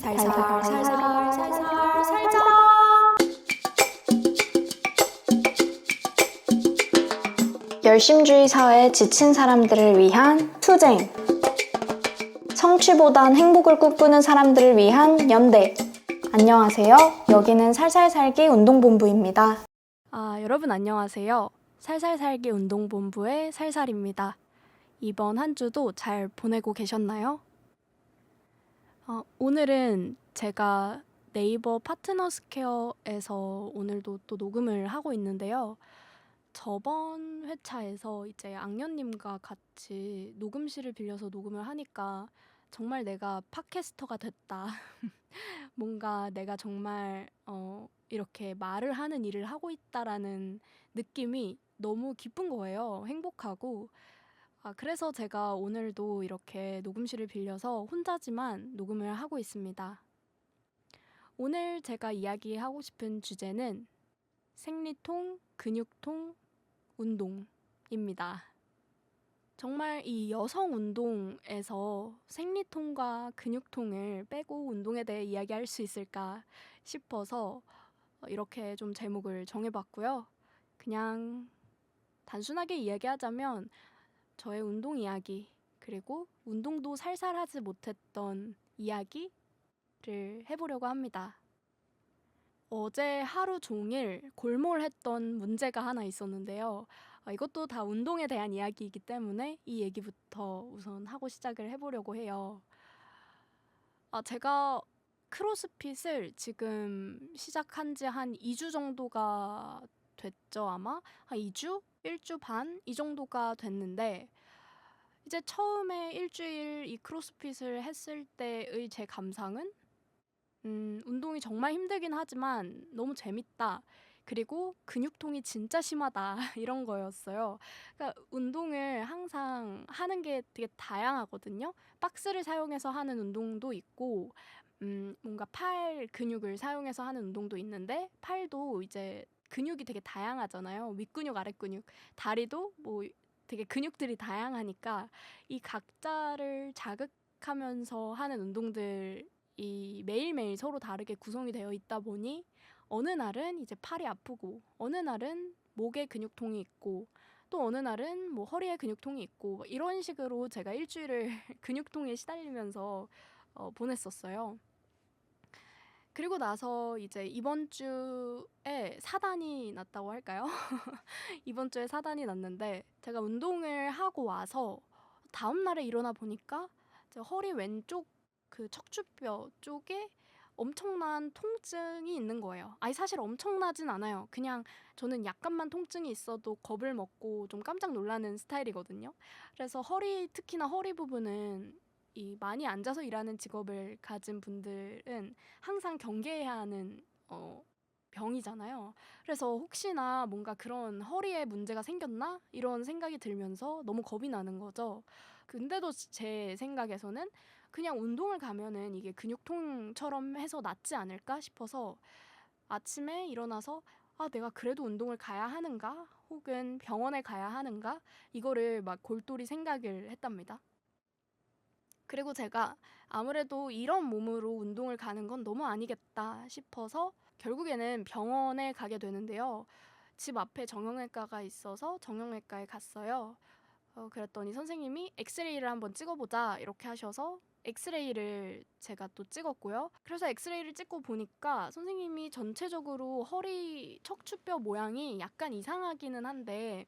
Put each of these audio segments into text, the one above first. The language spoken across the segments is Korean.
살살 살자. 열심주의 사회에 지친 사람들을 위한 투쟁. 성취보단 행복을 꿈꾸는 사람들을 위한 연대. 안녕하세요. 여기는 살살살기 운동본부입니다. 여러분 안녕하세요. 살살살기 운동본부의 살살입니다. 이번 한 주도 잘 보내고 계셨나요? 오늘은 제가 네이버 파트너스퀘어에서 오늘도 또 녹음을 하고 있는데요. 저번 회차에서 이제 악녀님과 같이 녹음실을 빌려서 녹음을 하니까 정말 내가 팟캐스터가 됐다. 뭔가 내가 정말 이렇게 말을 하는 일을 하고 있다라는 느낌이 너무 기쁜 거예요. 행복하고. 그래서 제가 오늘도 이렇게 녹음실을 빌려서 혼자지만 녹음을 하고 있습니다. 오늘 제가 이야기하고 싶은 주제는 생리통, 근육통, 운동입니다. 정말 이 여성 운동에서 생리통과 근육통을 빼고 운동에 대해 이야기할 수 있을까 싶어서 이렇게 좀 제목을 정해봤고요. 그냥 단순하게 이야기하자면 저의 운동 이야기, 그리고 운동도 살살 하지 못했던 이야기를 해보려고 합니다. 어제 하루 종일 골몰했던 문제가 하나 있었는데요. 이것도 다 운동에 대한 이야기이기 때문에 이 얘기부터 우선 하고 시작을 해보려고 해요. 제가 크로스핏을 지금 시작한 지 한 2주 정도가 됐죠, 아마? 한 2주? 1주 반? 이 정도가 됐는데 이제 처음에 일주일 이 크로스핏을 했을 때의 제 감상은 운동이 정말 힘들긴 하지만 너무 재밌다. 그리고 근육통이 진짜 심하다. 이런 거였어요. 그러니까 운동을 항상 하는 게 되게 다양하거든요. 박스를 사용해서 하는 운동도 있고, 뭔가 팔 근육을 사용해서 하는 운동도 있는데, 팔도 이제 근육이 되게 다양하잖아요. 윗근육, 아랫근육. 다리도 뭐 되게 근육들이 다양하니까 이 각자를 자극하면서 하는 운동들 이 매일매일 서로 다르게 구성이 되어 있다 보니 어느 날은 이제 팔이 아프고 어느 날은 목에 근육통이 있고 또 어느 날은 뭐 허리에 근육통이 있고 뭐 이런 식으로 제가 일주일을 근육통에 시달리면서 보냈었어요. 그리고 나서 이제 이번 주에 사단이 났다고 할까요? 이번 주에 사단이 났는데 제가 운동을 하고 와서 다음 날에 일어나 보니까 제 허리 왼쪽 그 척추뼈 쪽에 엄청난 통증이 있는 거예요. 아니 사실 엄청나진 않아요. 그냥 저는 약간만 통증이 있어도 겁을 먹고 좀 깜짝 놀라는 스타일이거든요. 그래서 허리, 특히나 허리 부분은 이 많이 앉아서 일하는 직업을 가진 분들은 항상 경계해야 하는 병이잖아요. 그래서 혹시나 뭔가 그런 허리에 문제가 생겼나? 이런 생각이 들면서 너무 겁이 나는 거죠. 근데도 제 생각에서는 그냥 운동을 가면은 이게 근육통처럼 해서 낫지 않을까 싶어서 아침에 일어나서 내가 그래도 운동을 가야 하는가? 혹은 병원에 가야 하는가? 이거를 막 골똘히 생각을 했답니다. 그리고 제가 아무래도 이런 몸으로 운동을 가는 건 너무 아니겠다 싶어서 결국에는 병원에 가게 되는데요. 집 앞에 정형외과가 있어서 정형외과에 갔어요. 그랬더니 선생님이 엑스레이를 한번 찍어보자 이렇게 하셔서 엑스레이를 제가 또 찍었고요. 그래서 엑스레이를 찍고 보니까 선생님이 전체적으로 허리 척추뼈 모양이 약간 이상하기는 한데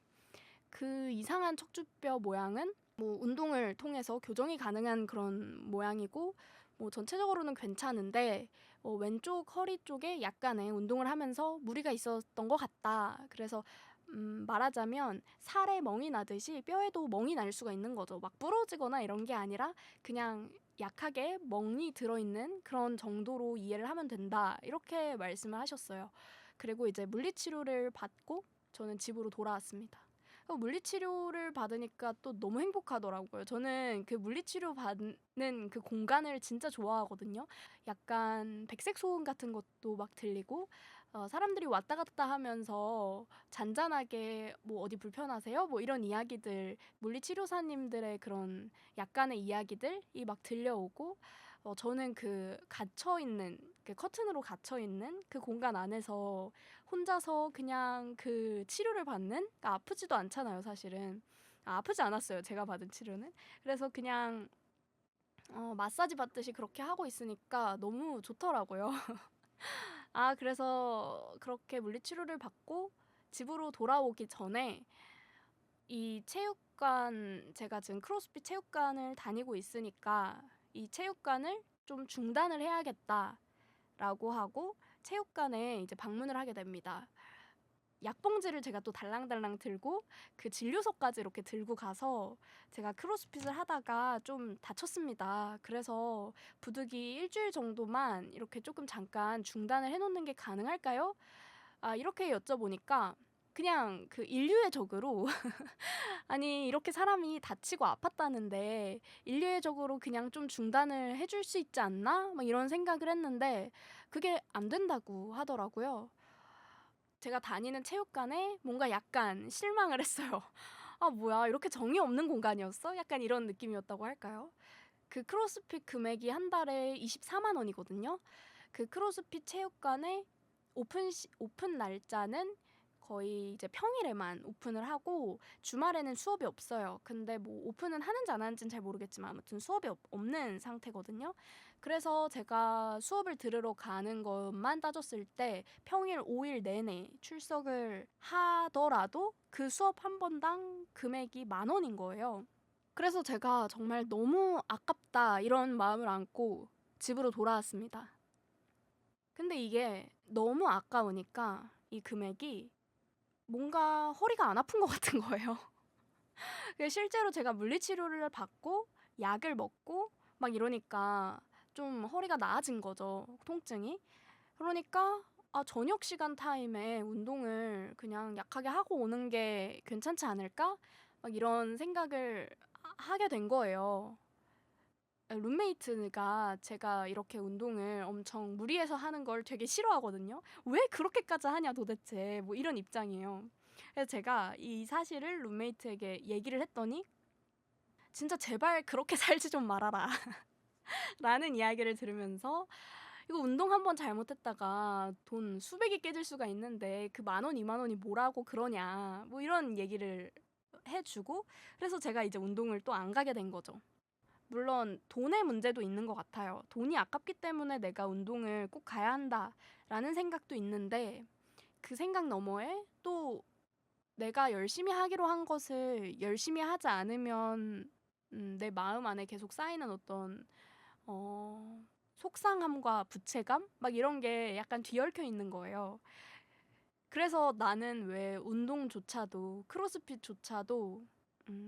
그 이상한 척추뼈 모양은 뭐 운동을 통해서 교정이 가능한 그런 모양이고 뭐 전체적으로는 괜찮은데 왼쪽 허리 쪽에 약간의 운동을 하면서 무리가 있었던 것 같다. 그래서 말하자면 살에 멍이 나듯이 뼈에도 멍이 날 수가 있는 거죠. 막 부러지거나 이런 게 아니라 그냥 약하게 멍이 들어있는 그런 정도로 이해를 하면 된다. 이렇게 말씀을 하셨어요. 그리고 이제 물리치료를 받고 저는 집으로 돌아왔습니다. 물리치료를 받으니까 또 너무 행복하더라고요. 저는 그 물리치료 받는 그 공간을 진짜 좋아하거든요. 약간 백색 소음 같은 것도 막 들리고 사람들이 왔다 갔다 하면서 잔잔하게 뭐 어디 불편하세요? 뭐 이런 이야기들, 물리치료사님들의 그런 약간의 이야기들이 막 들려오고 저는 그 갇혀 있는 그 커튼으로 갇혀 있는 그 공간 안에서 혼자서 그냥 그 치료를 받는 그러니까 아프지도 않잖아요, 사실은. 아프지 않았어요, 제가 받은 치료는. 그래서 그냥 마사지 받듯이 그렇게 하고 있으니까 너무 좋더라고요. 그래서 그렇게 물리치료를 받고 집으로 돌아오기 전에 이 체육관, 제가 지금 크로스핏 체육관을 다니고 있으니까 이 체육관을 좀 중단을 해야겠다라고 하고 체육관에 이제 방문을 하게 됩니다. 약봉지를 제가 또 달랑달랑 들고 그 진료소까지 이렇게 들고 가서 제가 크로스핏을 하다가 좀 다쳤습니다. 그래서 부득이 일주일 정도만 이렇게 조금 잠깐 중단을 해놓는 게 가능할까요? 이렇게 여쭤보니까 그냥 그 인류의 적으로 아니 이렇게 사람이 다치고 아팠다는데 인류의 적으로 그냥 좀 중단을 해줄 수 있지 않나? 막 이런 생각을 했는데 그게 안 된다고 하더라고요. 제가 다니는 체육관에 뭔가 약간 실망을 했어요. 뭐야, 이렇게 정이 없는 공간이었어? 약간 이런 느낌이었다고 할까요? 그 크로스핏 금액이 한 달에 24만 원이거든요. 그 크로스핏 체육관의 오픈 날짜는 거의 이제 평일에만 오픈을 하고 주말에는 수업이 없어요. 근데 뭐 오픈은 하는지 안 하는지는 잘 모르겠지만 아무튼 수업이 없는 상태거든요. 그래서 제가 수업을 들으러 가는 것만 따졌을 때 평일 5일 내내 출석을 하더라도 그 수업 한 번당 금액이 10,000원인 거예요. 그래서 제가 정말 너무 아깝다 이런 마음을 안고 집으로 돌아왔습니다. 근데 이게 너무 아까우니까 이 금액이 뭔가 허리가 안 아픈 것 같은 거예요. 실제로 제가 물리치료를 받고 약을 먹고 막 이러니까 좀 허리가 나아진 거죠, 통증이. 그러니까 저녁 시간 타임에 운동을 그냥 약하게 하고 오는 게 괜찮지 않을까? 막 이런 생각을 하게 된 거예요. 룸메이트가 제가 이렇게 운동을 엄청 무리해서 하는 걸 되게 싫어하거든요. 왜 그렇게까지 하냐 도대체, 뭐 이런 입장이에요. 그래서 제가 이 사실을 룸메이트에게 얘기를 했더니 진짜 제발 그렇게 살지 좀 말아라 라는 이야기를 들으면서 이거 운동 한번 잘못했다가 돈 수백이 깨질 수가 있는데 그 10,000원, 20,000원이 뭐라고 그러냐, 뭐 이런 얘기를 해주고, 그래서 제가 이제 운동을 또 안 가게 된 거죠. 물론 돈의 문제도 있는 것 같아요. 돈이 아깝기 때문에 내가 운동을 꼭 가야 한다라는 생각도 있는데 그 생각 너머에 또 내가 열심히 하기로 한 것을 열심히 하지 않으면 내 마음 안에 계속 쌓이는 어떤 속상함과 부채감? 막 이런 게 약간 뒤얽혀 있는 거예요. 그래서 나는 왜 운동조차도 크로스핏조차도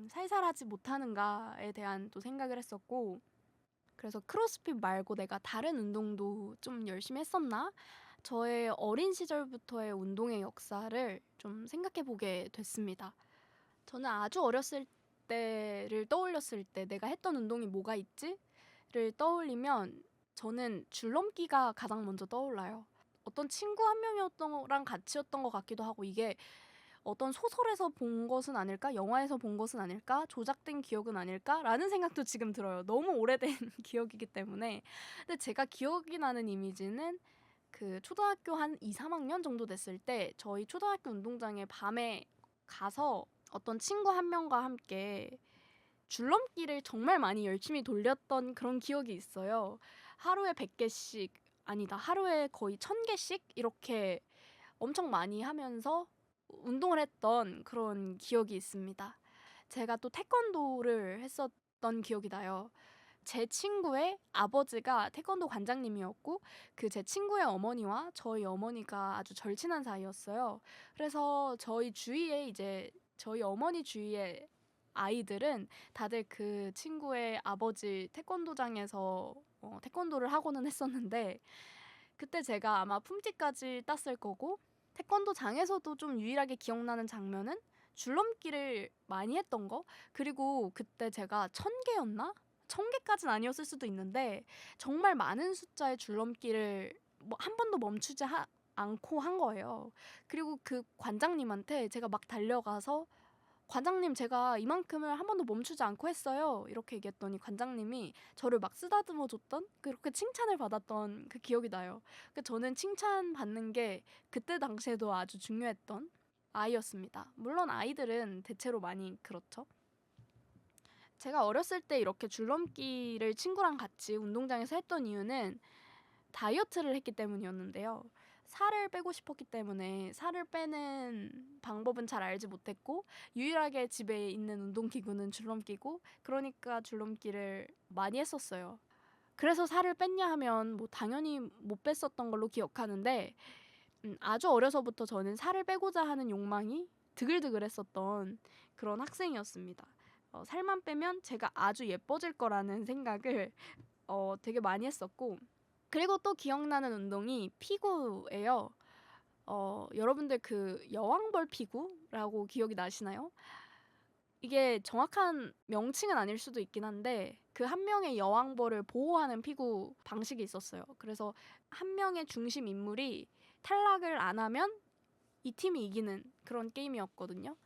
살살하지 못하는가에 대한 또 생각을 했었고, 그래서 크로스핏 말고 내가 다른 운동도 좀 열심히 했었나? 저의 어린 시절부터의 운동의 역사를 좀 생각해 보게 됐습니다. 저는 아주 어렸을 때를 떠올렸을 때 내가 했던 운동이 뭐가 있지?를 떠올리면 저는 줄넘기가 가장 먼저 떠올라요. 어떤 친구 한 명이랑 같이였던 것 같기도 하고, 이게 어떤 소설에서 본 것은 아닐까? 영화에서 본 것은 아닐까? 조작된 기억은 아닐까? 라는 생각도 지금 들어요. 너무 오래된 기억이기 때문에. 근데 제가 기억이 나는 이미지는 그 초등학교 한 2, 3학년 정도 됐을 때 저희 초등학교 운동장에 밤에 가서 어떤 친구 한 명과 함께 줄넘기를 정말 많이 열심히 돌렸던 그런 기억이 있어요. 하루에 100개씩, 아니다, 하루에 거의 1000개씩 이렇게 엄청 많이 하면서 운동을 했던 그런 기억이 있습니다. 제가 또 태권도를 했었던 기억이 나요. 제 친구의 아버지가 태권도 관장님이었고 그 제 친구의 어머니와 저희 어머니가 아주 절친한 사이였어요. 그래서 저희 어머니 주위의 아이들은 다들 그 친구의 아버지 태권도장에서 태권도를 하고는 했었는데, 그때 제가 아마 품띠까지 땄을 거고, 태권도장에서도 좀 유일하게 기억나는 장면은 줄넘기를 많이 했던 거. 그리고 그때 제가 1000개였나? 1000개까지는 아니었을 수도 있는데 정말 많은 숫자의 줄넘기를 뭐 한 번도 멈추지 않고 한 거예요. 그리고 그 관장님한테 제가 막 달려가서 관장님 제가 이만큼을 한 번도 멈추지 않고 했어요. 이렇게 얘기했더니 관장님이 저를 막 쓰다듬어 줬던 그렇게 칭찬을 받았던 그 기억이 나요. 저는 칭찬받는 게 그때 당시에도 아주 중요했던 아이였습니다. 물론 아이들은 대체로 많이 그렇죠. 제가 어렸을 때 이렇게 줄넘기를 친구랑 같이 운동장에서 했던 이유는 다이어트를 했기 때문이었는데요. 살을 빼고 싶었기 때문에 살을 빼는 방법은 잘 알지 못했고 유일하게 집에 있는 운동기구는 줄넘기고 그러니까 줄넘기를 많이 했었어요. 그래서 살을 뺐냐 하면 뭐 당연히 못 뺐었던 걸로 기억하는데 아주 어려서부터 저는 살을 빼고자 하는 욕망이 드글드글했었던 그런 학생이었습니다. 살만 빼면 제가 아주 예뻐질 거라는 생각을 되게 많이 했었고 그리고 또 기억나는 운동이 피구예요. 여러분들 그 여왕벌 피구라고 기억이 나시나요? 이게 정확한 명칭은 아닐 수도 있긴 한데 그 한 명의 여왕벌을 보호하는 피구 방식이 있었어요. 그래서 한 명의 중심 인물이 탈락을 안 하면 이 팀이 이기는 그런 게임이었거든요.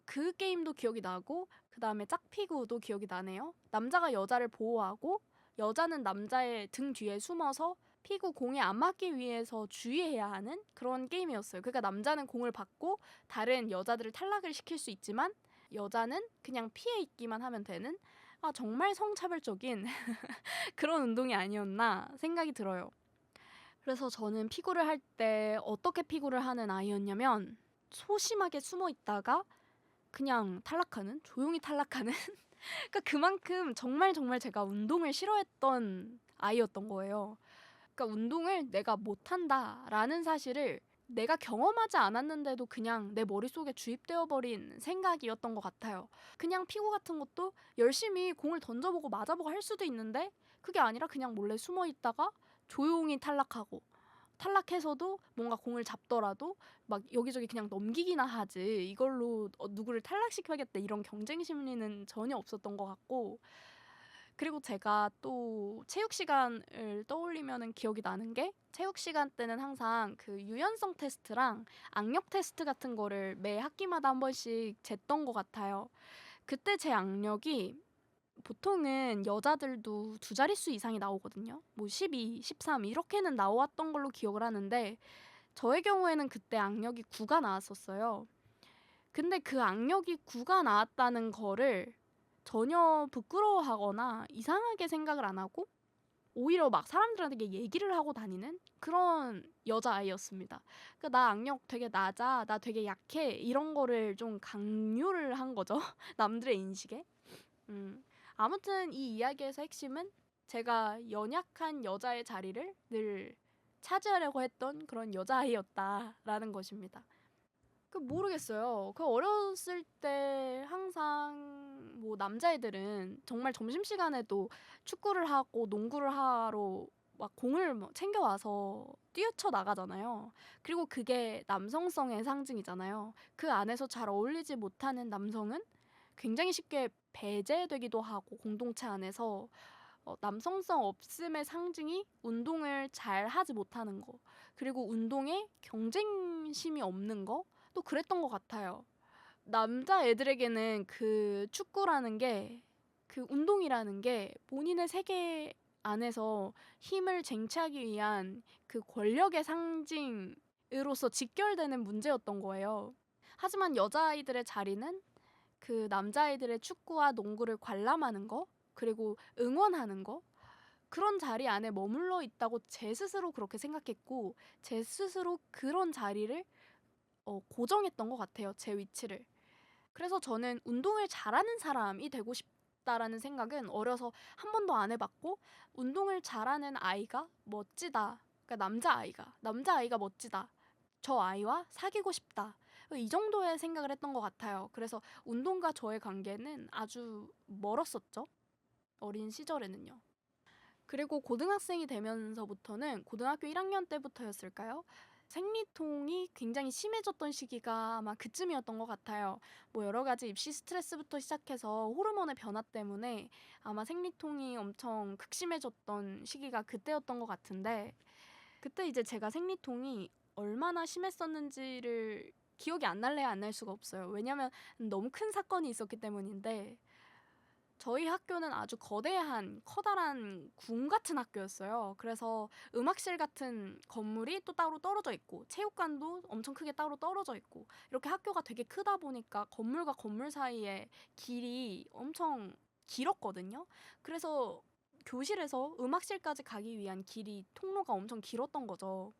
그 게임도 기억이 나고 그다음에 짝피구도 기억이 나네요. 남자가 여자를 보호하고 여자는 남자의 등 뒤에 숨어서 피구 공에 안 맞기 위해서 주의해야 하는 그런 게임이었어요. 그러니까 남자는 공을 받고 다른 여자들을 탈락을 시킬 수 있지만 여자는 그냥 피해 있기만 하면 되는 정말 성차별적인 그런 운동이 아니었나 생각이 들어요. 그래서 저는 피구를 할 때 어떻게 피구를 하는 아이였냐면 소심하게 숨어 있다가 그냥 탈락하는, 조용히 탈락하는 그러니까 그만큼 정말 제가 운동을 싫어했던 아이였던 거예요. 그러니까 운동을 내가 못한다라는 사실을 내가 경험하지 않았는데도 그냥 내 머릿속에 주입되어 버린 생각이었던 것 같아요. 그냥 피구 같은 것도 열심히 공을 던져보고 맞아보고 할 수도 있는데 그게 아니라 그냥 몰래 숨어 있다가 조용히 탈락하고 탈락해서도 뭔가 공을 잡더라도 막 여기저기 그냥 넘기기나 하지 이걸로 누구를 탈락시켜야겠다 이런 경쟁 심리는 전혀 없었던 것 같고 그리고 제가 또 체육 시간을 떠올리면은 기억이 나는 게 체육 시간 때는 항상 그 유연성 테스트랑 악력 테스트 같은 거를 매 학기마다 한 번씩 쟀던 것 같아요. 그때 제 악력이 보통은 여자들도 두 자릿수 이상이 나오거든요. 뭐 12, 13 이렇게는 나왔던 걸로 기억을 하는데 저의 경우에는 그때 악력이 9가 나왔었어요. 근데 그 악력이 9가 나왔다는 거를 전혀 부끄러워하거나 이상하게 생각을 안 하고 오히려 막 사람들한테 얘기를 하고 다니는 그런 여자아이였습니다. 그러니까 나 악력 되게 낮아, 나 되게 약해 이런 거를 좀 강요를 한 거죠. 남들의 인식에. 아무튼 이 이야기에서 핵심은 제가 연약한 여자의 자리를 늘 차지하려고 했던 그런 여자아이였다라는 것입니다. 모르겠어요. 어렸을 때 항상 뭐 남자애들은 정말 점심시간에도 축구를 하고 농구를 하러 막 공을 챙겨와서 뛰어쳐 나가잖아요. 그리고 그게 남성성의 상징이잖아요. 그 안에서 잘 어울리지 못하는 남성은 굉장히 쉽게 배제되기도 하고 공동체 안에서 남성성 없음의 상징이 운동을 잘 하지 못하는 거 그리고 운동에 경쟁심이 없는 거 또 그랬던 것 같아요. 남자애들에게는 그 축구라는 게 그 운동이라는 게 본인의 세계 안에서 힘을 쟁취하기 위한 그 권력의 상징으로서 직결되는 문제였던 거예요. 하지만 여자아이들의 자리는 그 남자아이들의 축구와 농구를 관람하는 거 그리고 응원하는 거 그런 자리 안에 머물러 있다고 제 스스로 그렇게 생각했고 제 스스로 그런 자리를 고정했던 것 같아요. 제 위치를. 그래서 저는 운동을 잘하는 사람이 되고 싶다라는 생각은 어려서 한 번도 안 해봤고 운동을 잘하는 아이가 멋지다. 그러니까 남자아이가 멋지다. 저 아이와 사귀고 싶다. 이 정도의 생각을 했던 것 같아요. 그래서 운동과 저의 관계는 아주 멀었었죠. 어린 시절에는요. 그리고 고등학생이 되면서부터는 고등학교 1학년 때부터였을까요? 생리통이 굉장히 심해졌던 시기가 아마 그쯤이었던 것 같아요. 뭐 여러 가지 입시 스트레스부터 시작해서 호르몬의 변화 때문에 아마 생리통이 엄청 극심해졌던 시기가 그때였던 것 같은데 그때 이제 제가 생리통이 얼마나 심했었는지를 기억이 안 날래야 안 날 수가 없어요. 왜냐면 너무 큰 사건이 있었기 때문인데 저희 학교는 아주 거대한 커다란 궁 같은 학교였어요. 그래서 음악실 같은 건물이 또 따로 떨어져 있고 체육관도 엄청 크게 따로 떨어져 있고 이렇게 학교가 되게 크다 보니까 건물과 건물 사이에 길이 엄청 길었거든요. 그래서 교실에서 음악실까지 가기 위한 길이 통로가 엄청 길었던 거죠.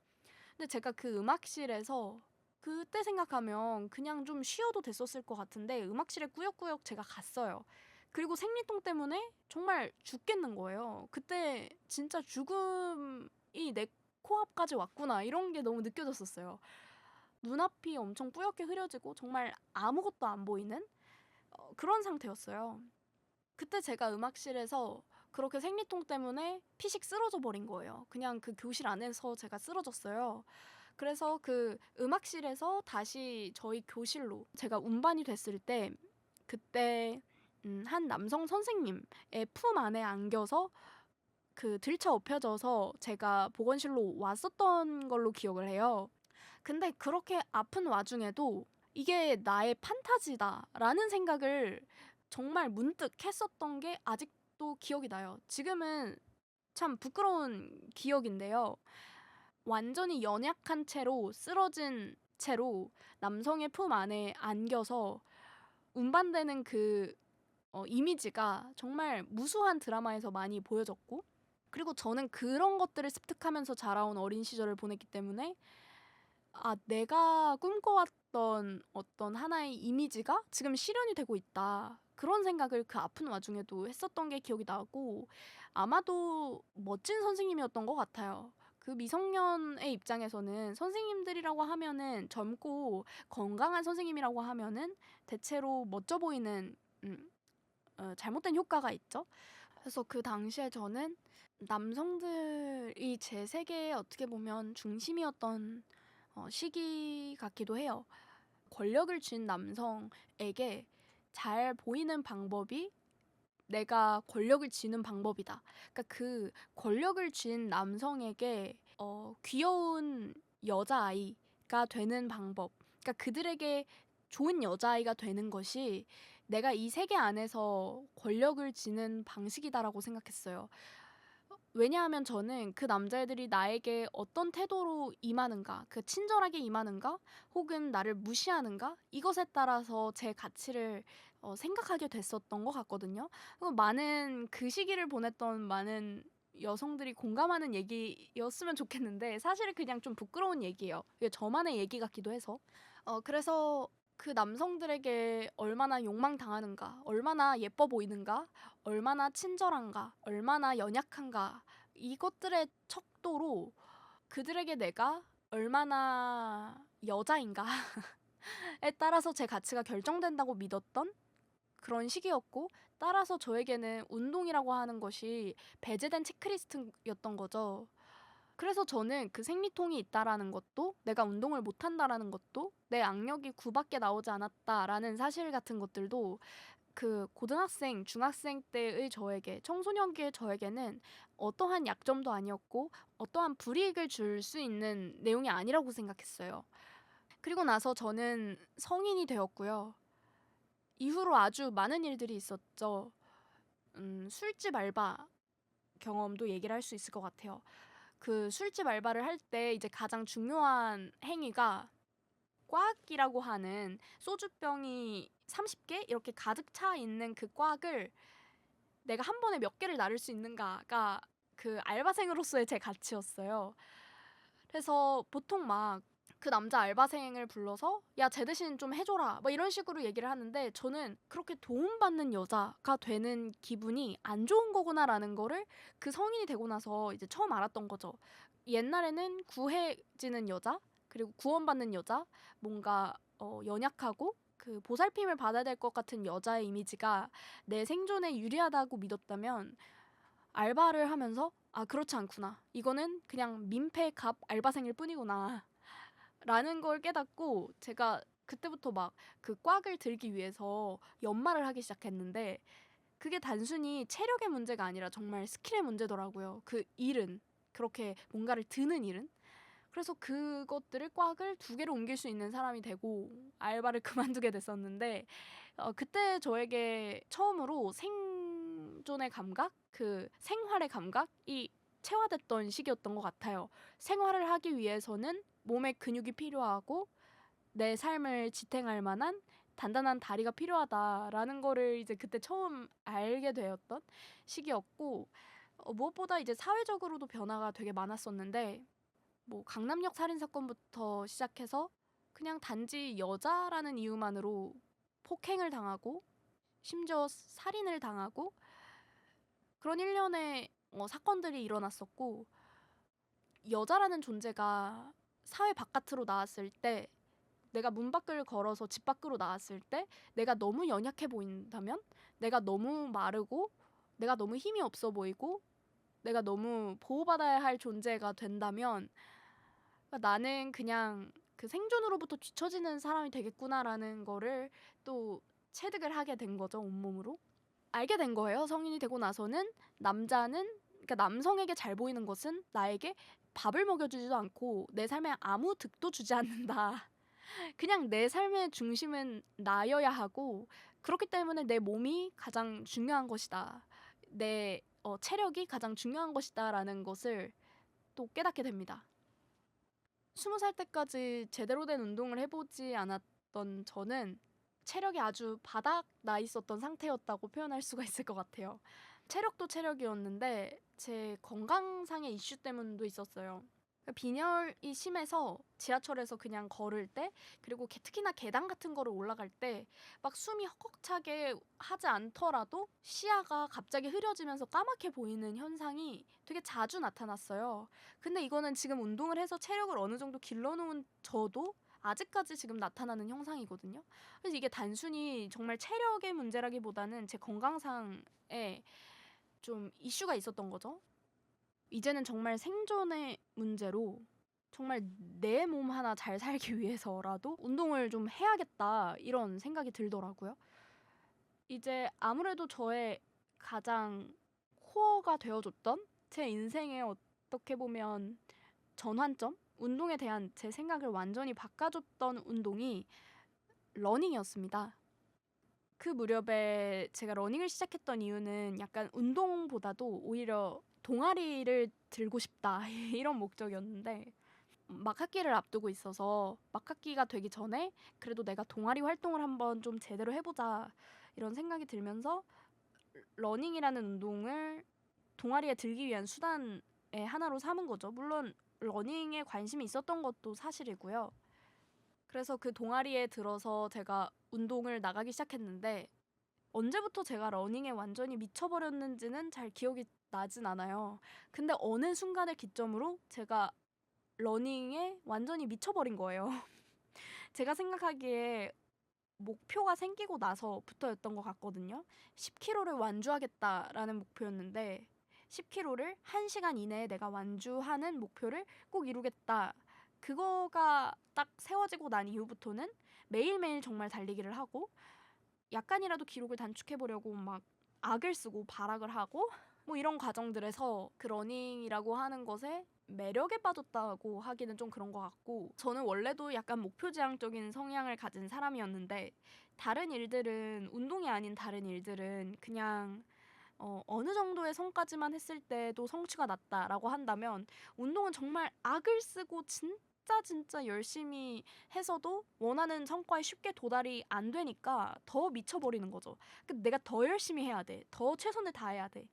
근데 제가 그 음악실에서 그때 생각하면 그냥 좀 쉬어도 됐었을 것 같은데 음악실에 꾸역꾸역 제가 갔어요. 그리고 생리통 때문에 정말 죽겠는 거예요. 그때 진짜 죽음이 내 코앞까지 왔구나 이런 게 너무 느껴졌었어요. 눈앞이 엄청 뿌옇게 흐려지고 정말 아무것도 안 보이는 그런 상태였어요. 그때 제가 음악실에서 그렇게 생리통 때문에 피식 쓰러져 버린 거예요. 그냥 그 교실 안에서 제가 쓰러졌어요. 그래서 그 음악실에서 다시 저희 교실로 제가 운반이 됐을 때 그때 한 남성 선생님의 품 안에 안겨서 그 들쳐 업혀져서 제가 보건실로 왔었던 걸로 기억을 해요. 근데 그렇게 아픈 와중에도 이게 나의 판타지다라는 생각을 정말 문득 했었던 게 아직도 기억이 나요. 지금은 참 부끄러운 기억인데요. 완전히 연약한 채로 쓰러진 채로 남성의 품 안에 안겨서 운반되는 그 이미지가 정말 무수한 드라마에서 많이 보여졌고 그리고 저는 그런 것들을 습득하면서 자라온 어린 시절을 보냈기 때문에 내가 꿈꿔왔던 어떤 하나의 이미지가 지금 실현이 되고 있다. 그런 생각을 그 아픈 와중에도 했었던 게 기억이 나고 아마도 멋진 선생님이었던 것 같아요. 그 미성년의 입장에서는 선생님들이라고 하면은 젊고 건강한 선생님이라고 하면은 대체로 멋져 보이는 잘못된 효과가 있죠. 그래서 그 당시에 저는 남성들이 제 세계에 어떻게 보면 중심이었던 시기 같기도 해요. 권력을 쥔 남성에게 잘 보이는 방법이 내가 권력을 쥐는 방법이다. 그러니까 그 권력을 쥔 남성에게 귀여운 여자아이가 되는 방법. 그러니까 그들에게 좋은 여자아이가 되는 것이 내가 이 세계 안에서 권력을 쥐는 방식이다라고 생각했어요. 왜냐하면 저는 그 남자애들이 나에게 어떤 태도로 임하는가, 그 친절하게 임하는가, 혹은 나를 무시하는가, 이것에 따라서 제 가치를 생각하게 됐었던 것 같거든요. 많은 그 시기를 보냈던 많은 여성들이 공감하는 얘기였으면 좋겠는데 사실 그냥 좀 부끄러운 얘기예요. 이게 저만의 얘기 같기도 해서. 그래서 그 남성들에게 얼마나 욕망당하는가, 얼마나 예뻐 보이는가, 얼마나 친절한가, 얼마나 연약한가 이것들의 척도로 그들에게 내가 얼마나 여자인가에 따라서 제 가치가 결정된다고 믿었던 그런 시기였고 따라서 저에게는 운동이라고 하는 것이 배제된 체크리스트였던 거죠. 그래서 저는 그 생리통이 있다라는 것도 내가 운동을 못한다라는 것도 내 악력이 9밖에 나오지 않았다라는 사실 같은 것들도 그 고등학생, 중학생 때의 저에게, 청소년기의 저에게는 어떠한 약점도 아니었고 어떠한 불이익을 줄 수 있는 내용이 아니라고 생각했어요. 그리고 나서 저는 성인이 되었고요. 이후로 아주 많은 일들이 있었죠. 술집 알바 경험도 얘기를 할 수 있을 것 같아요. 그 술집 알바를 할 때 이제 가장 중요한 행위가 꽉이라고 하는 소주병이 30개 이렇게 가득 차 있는 그 꽉을 내가 한 번에 몇 개를 나를 수 있는가가 그 알바생으로서의 제 가치였어요. 그래서 보통 막 그 남자 알바생을 불러서 야, 쟤 대신 좀 해줘라 뭐 이런 식으로 얘기를 하는데 저는 그렇게 도움받는 여자가 되는 기분이 안 좋은 거구나라는 거를 그 성인이 되고 나서 이제 처음 알았던 거죠. 옛날에는 구해지는 여자 그리고 구원받는 여자 뭔가 연약하고 그 보살핌을 받아야 될 것 같은 여자의 이미지가 내 생존에 유리하다고 믿었다면 알바를 하면서 그렇지 않구나. 이거는 그냥 민폐 갑 알바생일 뿐이구나. 라는 걸 깨닫고 제가 그때부터 막 그 꽉을 들기 위해서 연말을 하기 시작했는데 그게 단순히 체력의 문제가 아니라 정말 스킬의 문제더라고요. 그 일은 그렇게 뭔가를 드는 일은 그래서 그것들을 꽉을 2개로 옮길 수 있는 사람이 되고 알바를 그만두게 됐었는데 그때 저에게 처음으로 생존의 감각, 그 생활의 감각이 체화됐던 시기였던 것 같아요. 생활을 하기 위해서는 몸에 근육이 필요하고 내 삶을 지탱할 만한 단단한 다리가 필요하다라는 거를 이제 그때 처음 알게 되었던 시기였고 무엇보다 이제 사회적으로도 변화가 되게 많았었는데 뭐 강남역 살인 사건부터 시작해서 그냥 단지 여자라는 이유만으로 폭행을 당하고 심지어 살인을 당하고 그런 일련의 사건들이 일어났었고 여자라는 존재가 사회 바깥으로 나왔을 때 내가 문 밖을 걸어서 집 밖으로 나왔을 때 내가 너무 연약해 보인다면 내가 너무 마르고 내가 너무 힘이 없어 보이고 내가 너무 보호받아야 할 존재가 된다면 나는 그냥 그 생존으로부터 뒤처지는 사람이 되겠구나라는 거를 또 체득을 하게 된 거죠, 온몸으로. 알게 된 거예요. 성인이 되고 나서는 남자는, 그러니까 남성에게 잘 보이는 것은 나에게 밥을 먹여주지도 않고 내 삶에 아무 득도 주지 않는다. 그냥 내 삶의 중심은 나여야 하고 그렇기 때문에 내 몸이 가장 중요한 것이다. 내 체력이 가장 중요한 것이다라는 것을 또 깨닫게 됩니다. 20살 때까지 제대로 된 운동을 해보지 않았던 저는 체력이 아주 바닥 나 있었던 상태였다고 표현할 수가 있을 것 같아요. 체력도 체력이었는데 제 건강상의 이슈 때문도 있었어요. 빈혈이 심해서 지하철에서 그냥 걸을 때 그리고 특히나 계단 같은 거를 올라갈 때 막 숨이 헉헉차게 하지 않더라도 시야가 갑자기 흐려지면서 까맣게 보이는 현상이 되게 자주 나타났어요. 근데 이거는 지금 운동을 해서 체력을 어느 정도 길러놓은 저도 아직까지 지금 나타나는 형상이거든요. 그래서 이게 단순히 정말 체력의 문제라기보다는 제 건강상에 좀 이슈가 있었던 거죠. 이제는 정말 생존의 문제로 정말 내 몸 하나 잘 살기 위해서라도 운동을 좀 해야겠다 이런 생각이 들더라고요. 이제 아무래도 저의 가장 코어가 되어줬던 제 인생의 어떻게 보면 전환점? 운동에 대한 제 생각을 완전히 바꿔줬던 운동이 러닝이었습니다. 그 무렵에 제가 러닝을 시작했던 이유는 약간 운동보다도 오히려 동아리를 들고 싶다 이런 목적이었는데 막학기를 앞두고 있어서 막학기가 되기 전에 그래도 내가 동아리 활동을 한번 좀 제대로 해보자 이런 생각이 들면서 러닝이라는 운동을 동아리에 들기 위한 수단의 하나로 삼은 거죠. 물론 러닝에 관심이 있었던 것도 사실이고요. 그래서 그 동아리에 들어서 제가 운동을 나가기 시작했는데 언제부터 제가 러닝에 완전히 미쳐버렸는지는 잘 기억이 나진 않아요. 근데 어느 순간을 기점으로 제가 러닝에 완전히 미쳐버린 거예요. 제가 생각하기에 목표가 생기고 나서부터였던 것 같거든요. 10km를 완주하겠다라는 목표였는데 10km를 1시간 이내에 내가 완주하는 목표를 꼭 이루겠다. 그거가 딱 세워지고 난 이후부터는 매일매일 정말 달리기를 하고 약간이라도 기록을 단축해보려고 막 악을 쓰고 발악을 하고 뭐 이런 과정들에서 그 러닝이라고 하는 것에 매력에 빠졌다고 하기는 좀 그런 것 같고 저는 원래도 약간 목표지향적인 성향을 가진 사람이었는데 다른 일들은 운동이 아닌 다른 일들은 그냥 어느 정도의 성까지만 했을 때도 성취가 났다라고 한다면 운동은 정말 악을 쓰고 진짜 열심히 해서도 원하는 성과에 쉽게 도달이 안 되니까 더 미쳐버리는 거죠. 내가 더 열심히 해야 돼. 더 최선을 다해야 돼.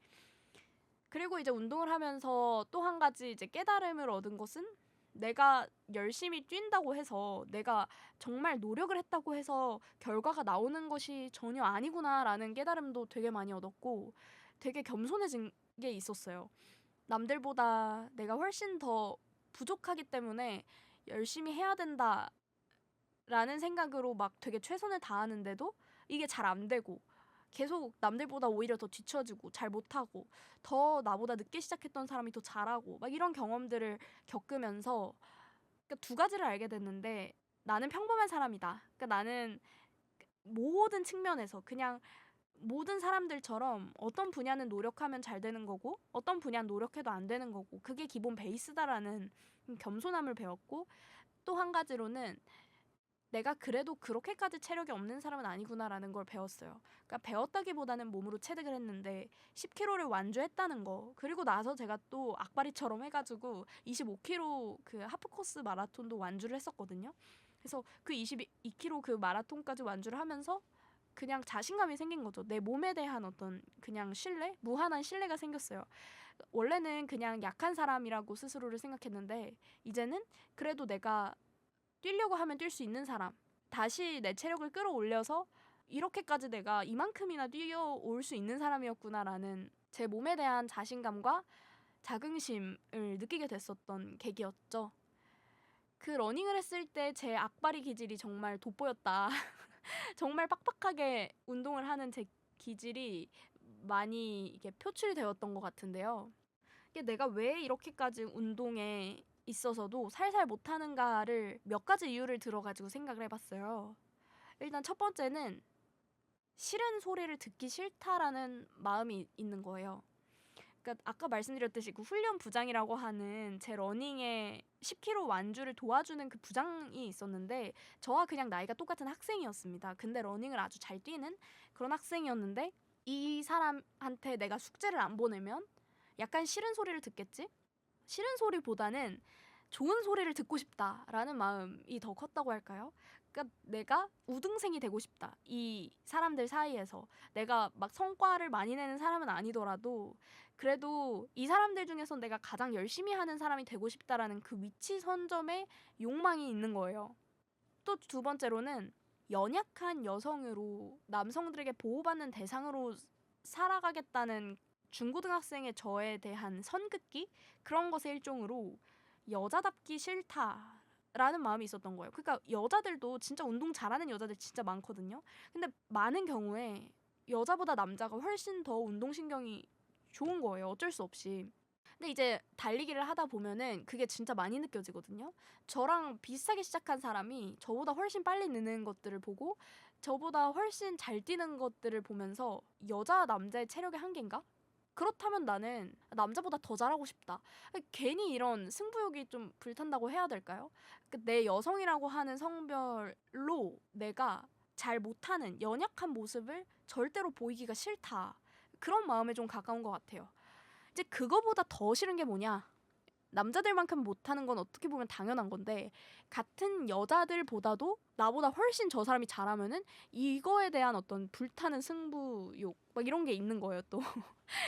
그리고 이제 운동을 하면서 또 한 가지 이제 깨달음을 얻은 것은 내가 열심히 뛴다고 해서 내가 정말 노력을 했다고 해서 결과가 나오는 것이 전혀 아니구나라는 깨달음도 되게 많이 얻었고 되게 겸손해진 게 있었어요. 남들보다 내가 훨씬 더 부족하기 때문에 열심히 해야 된다라는 생각으로 막 되게 최선을 다하는데도 이게 잘 안 되고 계속 남들보다 오히려 더 뒤처지고 잘 못하고 더 나보다 늦게 시작했던 사람이 더 잘하고 막 이런 경험들을 겪으면서 그러니까 두 가지를 알게 됐는데 나는 평범한 사람이다. 그러니까 나는 모든 측면에서 그냥 모든 사람들처럼 어떤 분야는 노력하면 잘 되는 거고 어떤 분야는 노력해도 안 되는 거고 그게 기본 베이스다라는 겸손함을 배웠고, 또 한 가지로는 내가 그래도 그렇게까지 체력이 없는 사람은 아니구나라는 걸 배웠어요. 그러니까 배웠다기보다는 몸으로 체득을 했는데 10kg를 완주했다는 거. 그리고 나서 제가 또 악바리처럼 해가지고 25kg 그 하프코스 마라톤도 완주를 했었거든요. 그래서 그 22km 그 마라톤까지 완주를 하면서 그냥 자신감이 생긴 거죠. 내 몸에 대한 어떤 그냥 신뢰? 무한한 신뢰가 생겼어요. 원래는 그냥 약한 사람이라고 스스로를 생각했는데 이제는 그래도 내가 뛰려고 하면 뛸 수 있는 사람, 다시 내 체력을 끌어올려서 이렇게까지 내가 이만큼이나 뛰어올 수 있는 사람이었구나라는 제 몸에 대한 자신감과 자긍심을 느끼게 됐었던 계기였죠. 그 러닝을 했을 때 제 악바리 기질이 정말 돋보였다. 정말 빡빡하게 운동을 하는 제 기질이 많이 이게 표출이 되었던 것 같은데요. 이게 내가 왜 이렇게까지 운동에 있어서도 살살 못하는가를 몇 가지 이유를 들어가지고 생각을 해봤어요. 일단 첫 번째는 싫은 소리를 듣기 싫다라는 마음이 있는 거예요. 그러니까 아까 말씀드렸듯이 그 훈련 부장이라고 하는 제 러닝에 10km 완주를 도와주는 그 부장이 있었는데 저와 그냥 나이가 똑같은 학생이었습니다. 근데 러닝을 아주 잘 뛰는 그런 학생이었는데 이 사람한테 내가 숙제를 안 보내면 약간 싫은 소리를 듣겠지? 싫은 소리보다는 좋은 소리를 듣고 싶다라는 마음이 더 컸다고 할까요? 그러니까 내가 우등생이 되고 싶다. 이 사람들 사이에서 내가 막 성과를 많이 내는 사람은 아니더라도 그래도 이 사람들 중에서 내가 가장 열심히 하는 사람이 되고 싶다라는 그 위치 선점에 욕망이 있는 거예요. 또 두 번째로는 연약한 여성으로 남성들에게 보호받는 대상으로 살아가겠다는 중고등학생의 저에 대한 선긋기? 그런 것의 일종으로 여자답기 싫다라는 마음이 있었던 거예요. 그러니까 여자들도 진짜 운동 잘하는 여자들 진짜 많거든요. 근데 많은 경우에 여자보다 남자가 훨씬 더 운동신경이 좋은 거예요. 어쩔 수 없이. 근데 이제 달리기를 하다 보면은 그게 진짜 많이 느껴지거든요. 저랑 비슷하게 시작한 사람이 저보다 훨씬 빨리 느는 것들을 보고 저보다 훨씬 잘 뛰는 것들을 보면서 여자 남자의 체력의 한계인가? 그렇다면 나는 남자보다 더 잘하고 싶다. 괜히 이런 승부욕이 좀 불탄다고 해야 될까요? 내 여성이라고 하는 성별로 내가 잘 못하는 연약한 모습을 절대로 보이기가 싫다. 그런 마음에 좀 가까운 것 같아요. 이제 그거보다 더 싫은 게 뭐냐? 남자들만큼 못하는 건 어떻게 보면 당연한 건데 같은 여자들보다도 나보다 훨씬 저 사람이 잘하면은 이거에 대한 어떤 불타는 승부욕 막 이런 게 있는 거예요 또.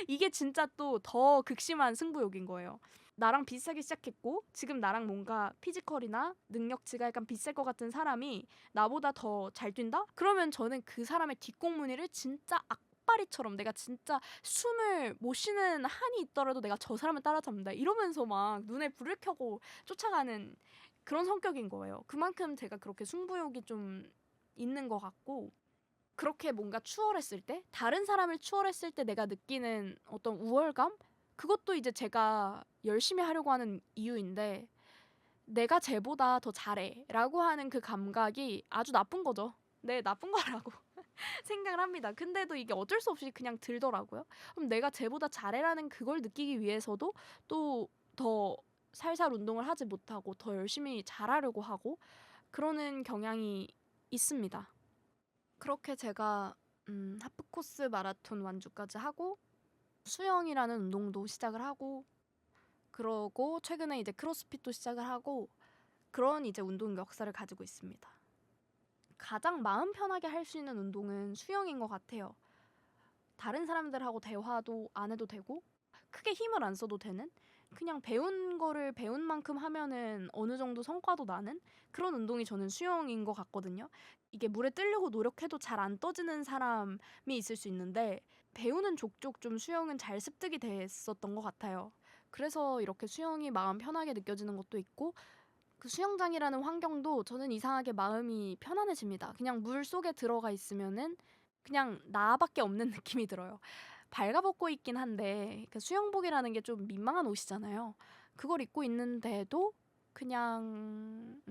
이게 진짜 또 더 극심한 승부욕인 거예요. 나랑 비슷하게 시작했고 지금 나랑 뭔가 피지컬이나 능력치가 약간 비쌀 것 같은 사람이 나보다 더 잘 뛴다? 그러면 저는 그 사람의 뒷공무니를 진짜 악바리처럼 내가 진짜 숨을 못 쉬는 한이 있더라도 내가 저 사람을 따라잡는다 이러면서 막 눈에 불을 켜고 쫓아가는 그런 성격인 거예요. 그만큼 제가 그렇게 승부욕이 좀 있는 것 같고 그렇게 뭔가 추월했을 때 다른 사람을 추월했을 때 내가 느끼는 어떤 우월감? 그것도 이제 제가 열심히 하려고 하는 이유인데 내가 쟤보다 더 잘해 라고 하는 그 감각이 아주 나쁜 거죠. 네, 나쁜 거라고 생각을 합니다. 근데도 이게 어쩔 수 없이 그냥 들더라고요. 그럼 내가 쟤보다 잘해라는 그걸 느끼기 위해서도 또 더 살살 운동을 하지 못하고 더 열심히 잘하려고 하고 그러는 경향이 있습니다. 그렇게 제가 하프코스 마라톤 완주까지 하고 수영이라는 운동도 시작을 하고 그러고 최근에 이제 크로스핏도 시작을 하고 그런 이제 운동 역사를 가지고 있습니다. 가장 마음 편하게 할 수 있는 운동은 수영인 것 같아요. 다른 사람들하고 대화도 안 해도 되고 크게 힘을 안 써도 되는 그냥 배운 거를 배운 만큼 하면은 어느 정도 성과도 나는 그런 운동이 저는 수영인 것 같거든요. 이게 물에 뜨려고 노력해도 잘 안 떠지는 사람이 있을 수 있는데 배우는 족족 좀 수영은 잘 습득이 됐었던 것 같아요. 그래서 이렇게 수영이 마음 편하게 느껴지는 것도 있고 그 수영장이라는 환경도 저는 이상하게 마음이 편안해집니다. 그냥 물 속에 들어가 있으면은 그냥 나밖에 없는 느낌이 들어요. 발가벗고 있긴 한데 그 수영복이라는 게 좀 민망한 옷이잖아요. 그걸 입고 있는데도 그냥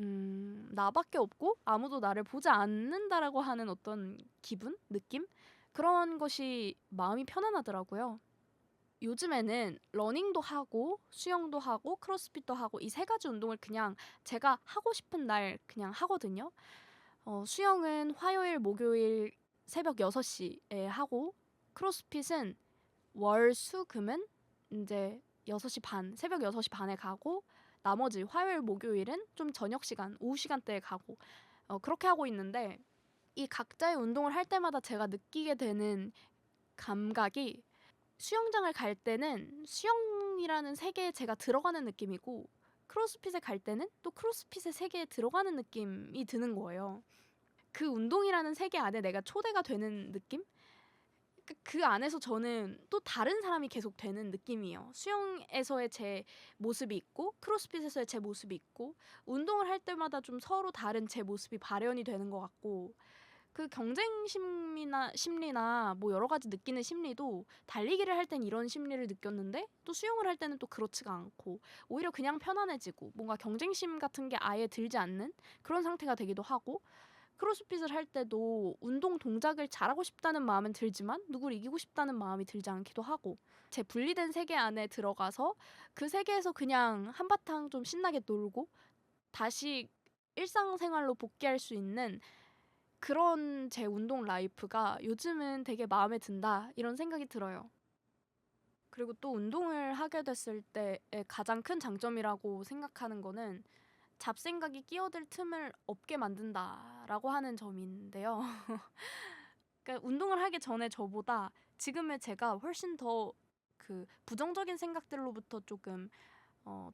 나밖에 없고 아무도 나를 보지 않는다라고 하는 어떤 기분? 느낌? 그런 것이 마음이 편안하더라고요. 요즘에는 러닝도 하고 수영도 하고 크로스핏도 하고 이 세 가지 운동을 그냥 제가 하고 싶은 날 그냥 하거든요. 수영은 화요일, 목요일 새벽 6시에 하고 크로스핏은 월, 수, 금은 이제 6시 반, 새벽 6시 반에 가고 나머지 화요일, 목요일은 좀 저녁 시간, 오후 시간대에 가고 그렇게 하고 있는데 이 각자의 운동을 할 때마다 제가 느끼게 되는 감각이 수영장을 갈 때는 수영이라는 세계에 제가 들어가는 느낌이고 크로스핏에 갈 때는 또 크로스핏의 세계에 들어가는 느낌이 드는 거예요. 그 운동이라는 세계 안에 내가 초대가 되는 느낌? 그 안에서 저는 또 다른 사람이 계속 되는 느낌이에요. 수영에서의 제 모습이 있고 크로스핏에서의 제 모습이 있고 운동을 할 때마다 좀 서로 다른 제 모습이 발현이 되는 것 같고 그 경쟁 심리나 뭐 여러 가지 느끼는 심리도 달리기를 할 땐 이런 심리를 느꼈는데 또 수영을 할 때는 또 그렇지가 않고 오히려 그냥 편안해지고 뭔가 경쟁심 같은 게 아예 들지 않는 그런 상태가 되기도 하고 크로스핏을 할 때도 운동 동작을 잘하고 싶다는 마음은 들지만 누구를 이기고 싶다는 마음이 들지 않기도 하고 제 분리된 세계 안에 들어가서 그 세계에서 그냥 한바탕 좀 신나게 놀고 다시 일상생활로 복귀할 수 있는 그런 제 운동 라이프가 요즘은 되게 마음에 든다 이런 생각이 들어요. 그리고 또 운동을 하게 됐을 때의 가장 큰 장점이라고 생각하는 거는 잡생각이 끼어들 틈을 없게 만든다라고 하는 점인데요. 그러니까 운동을 하기 전에 저보다 지금의 제가 훨씬 더 그 부정적인 생각들로부터 조금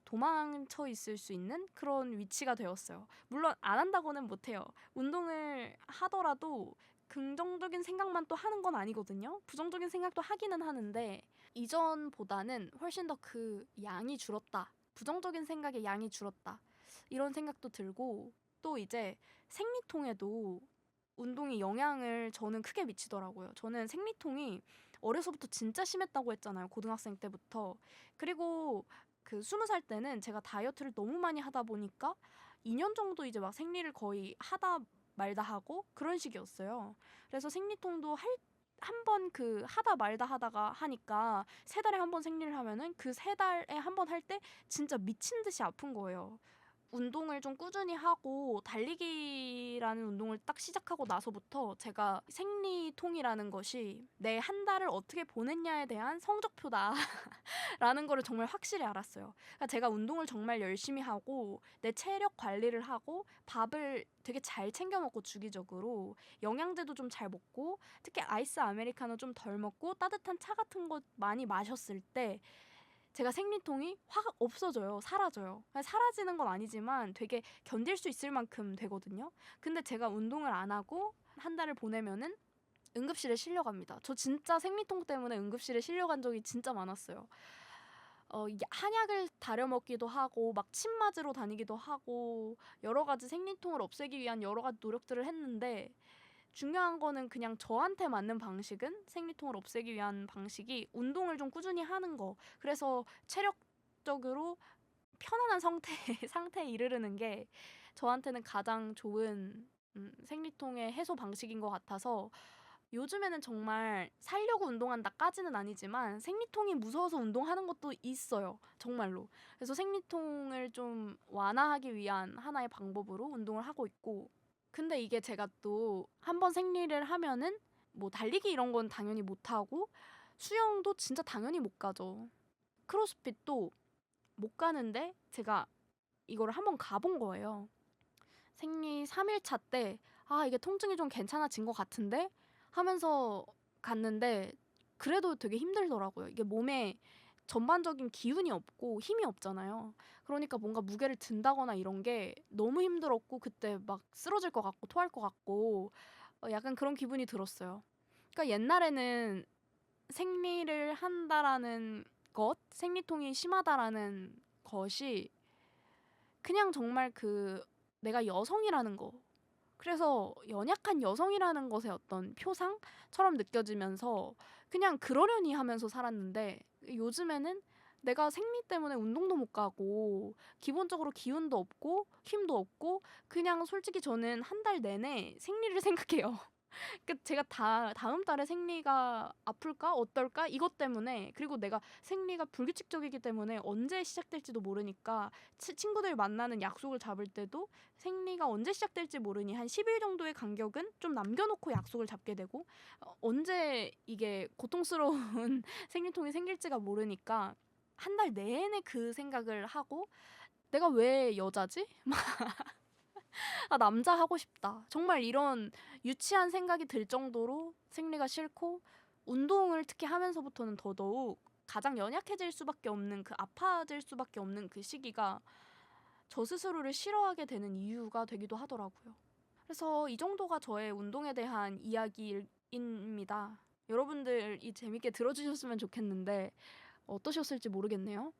도망쳐 있을 수 있는 그런 위치가 되었어요. 물론 안 한다고는 못해요. 운동을 하더라도 긍정적인 생각만 또 하는 건 아니거든요. 부정적인 생각도 하기는 하는데 이전보다는 훨씬 더 그 양이 줄었다. 부정적인 생각의 양이 줄었다. 이런 생각도 들고 또 이제 생리통에도 운동이 영향을 저는 크게 미치더라고요. 저는 생리통이 어려서부터 진짜 심했다고 했잖아요. 고등학생 때부터. 그리고 그 20살 때는 제가 다이어트를 너무 많이 하다 보니까 2년 정도 이제 막 생리를 거의 하다 말다 하고 그런 식이었어요. 그래서 생리통도 한 번 그 하다 말다 하다가 하니까 3달에 한 번 생리를 하면은 그 3달에 한 번 할 때 진짜 미친 듯이 아픈 거예요. 운동을 좀 꾸준히 하고 달리기라는 운동을 딱 시작하고 나서부터 제가 생리통이라는 것이 내 한 달을 어떻게 보냈냐에 대한 성적표다. 라는 거를 정말 확실히 알았어요. 그러니까 제가 운동을 정말 열심히 하고 내 체력 관리를 하고 밥을 되게 잘 챙겨 먹고 주기적으로 영양제도 좀 잘 먹고 특히 아이스 아메리카노 좀 덜 먹고 따뜻한 차 같은 거 많이 마셨을 때 제가 생리통이 확 없어져요. 사라져요. 사라지는 건 아니지만 되게 견딜 수 있을 만큼 되거든요. 근데 제가 운동을 안 하고 한 달을 보내면은 응급실에 실려갑니다. 저 진짜 생리통 때문에 응급실에 실려간 적이 진짜 많았어요. 한약을 다려 먹기도 하고 막 침 맞으러 다니기도 하고 여러 가지 생리통을 없애기 위한 여러 가지 노력들을 했는데 중요한 거는 그냥 저한테 맞는 방식은 생리통을 없애기 위한 방식이 운동을 좀 꾸준히 하는 거. 그래서 체력적으로 편안한 상태에 이르르는 게 저한테는 가장 좋은 생리통의 해소 방식인 것 같아서 요즘에는 정말 살려고 운동한다까지는 아니지만 생리통이 무서워서 운동하는 것도 있어요. 정말로. 그래서 생리통을 좀 완화하기 위한 하나의 방법으로 운동을 하고 있고 근데 이게 제가 또 한 번 생리를 하면은 뭐 달리기 이런 건 당연히 못 하고 수영도 진짜 당연히 못 가죠. 크로스핏도 못 가는데 제가 이거를 한 번 가본 거예요. 생리 3일차 때 이게 통증이 좀 괜찮아진 것 같은데 하면서 갔는데 그래도 되게 힘들더라고요. 이게 몸에 전반적인 기운이 없고 힘이 없잖아요. 그러니까 뭔가 무게를 든다거나 이런 게 너무 힘들었고 그때 막 쓰러질 것 같고 토할 것 같고 약간 그런 기분이 들었어요. 그러니까 옛날에는 생리를 한다라는 생리통이 심하다라는 것이 그냥 정말 그 내가 여성이라는 거 그래서 연약한 여성이라는 것의 어떤 표상처럼 느껴지면서 그냥 그러려니 하면서 살았는데 요즘에는 내가 생리 때문에 운동도 못 가고 기본적으로 기운도 없고 힘도 없고 그냥 솔직히 저는 한 달 내내 생리를 생각해요. 제가 다음 달에 생리가 아플까 어떨까 이것 때문에, 그리고 내가 생리가 불규칙적이기 때문에 언제 시작될지도 모르니까 친구들 만나는 약속을 잡을 때도 생리가 언제 시작될지 모르니 한 10일 정도의 간격은 좀 남겨놓고 약속을 잡게 되고, 언제 이게 고통스러운 생리통이 생길지가 모르니까 한 달 내내 그 생각을 하고, 내가 왜 여자지? 아, 남자 하고 싶다. 정말 이런 유치한 생각이 들 정도로 생리가 싫고, 운동을 특히 하면서부터는 더더욱 가장 연약해질 수밖에 없는, 아파질 수밖에 없는 그 시기가 저 스스로를 싫어하게 되는 이유가 되기도 하더라고요. 그래서 이 정도가 저의 운동에 대한 이야기입니다. 여러분들이 재밌게 들어주셨으면 좋겠는데 어떠셨을지 모르겠네요.